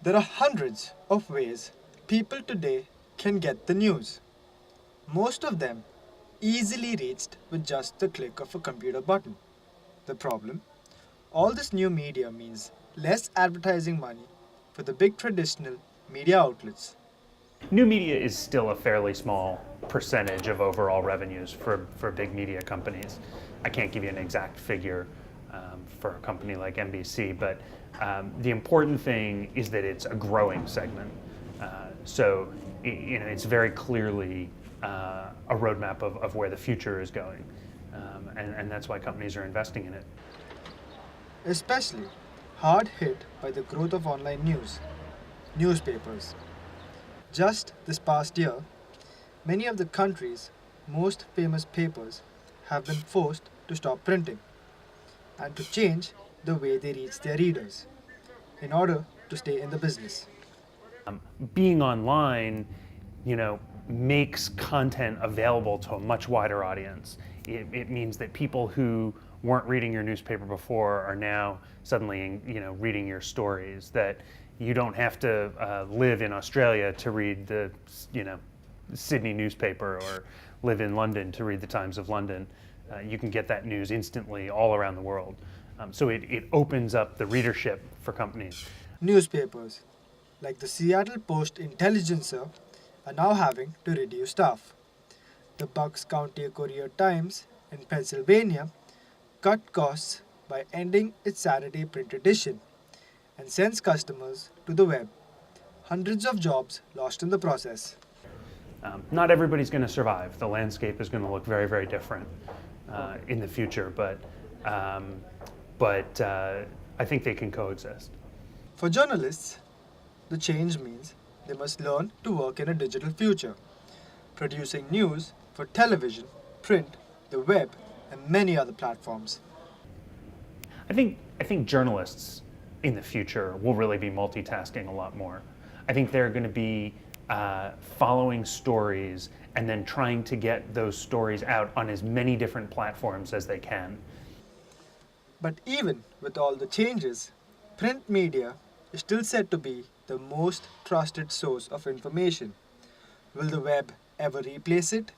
There are hundreds of ways people today can get the news. Most of them easily reached with just the click of a computer button. The problem? All this new media means less advertising money for the big traditional media outlets. New media is still a fairly small percentage of overall revenues for big media companies. I can't give you an exact figure for a company like NBC, but the important thing is that it's a growing segment. It's very clearly a roadmap of where the future is going, and that's why companies are investing in it. Especially hard hit by the growth of online news, newspapers. Just this past year, many of the country's most famous papers have been forced to stop printing and to change the way they reach their readers in order to stay in the business. Being online, makes content available to a much wider audience. It means that people who weren't reading your newspaper before are now suddenly, reading your stories. That you don't have to live in Australia to read the, Sydney newspaper or live in London to read the Times of London. You can get that news instantly all around the world. So it opens up the readership for companies. Newspapers, like the Seattle Post Intelligencer, are now having to reduce staff. The Bucks County Courier-Times in Pennsylvania cut costs by ending its Saturday print edition and sends customers to the web. Hundreds of jobs lost in the process. Not everybody's going to survive. The landscape is going to look very, very different in the future, but I think they can coexist. For journalists, the change means they must learn to work in a digital future, producing news for television, print, the web, and many other platforms. I think journalists in the future will really be multitasking a lot more. I think they're going to be following stories and then trying to get those stories out on as many different platforms as they can. But even with all the changes, print media is still said to be the most trusted source of information. Will the web ever replace it?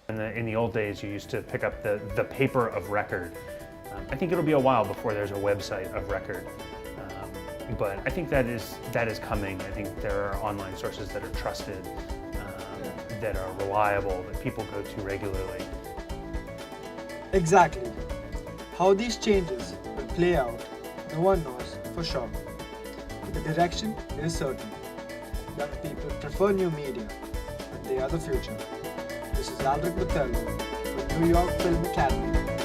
In the old days, you used to pick up the paper of record. I think it'll be a while before there's a website of record. But I think that is coming. I think there are online sources that are trusted, that are reliable, that people go to regularly. Exactly. How these changes will play out, no one knows for sure. But the direction is certain. Young people prefer new media, and they are the future. This is Aldric for New York Film Academy.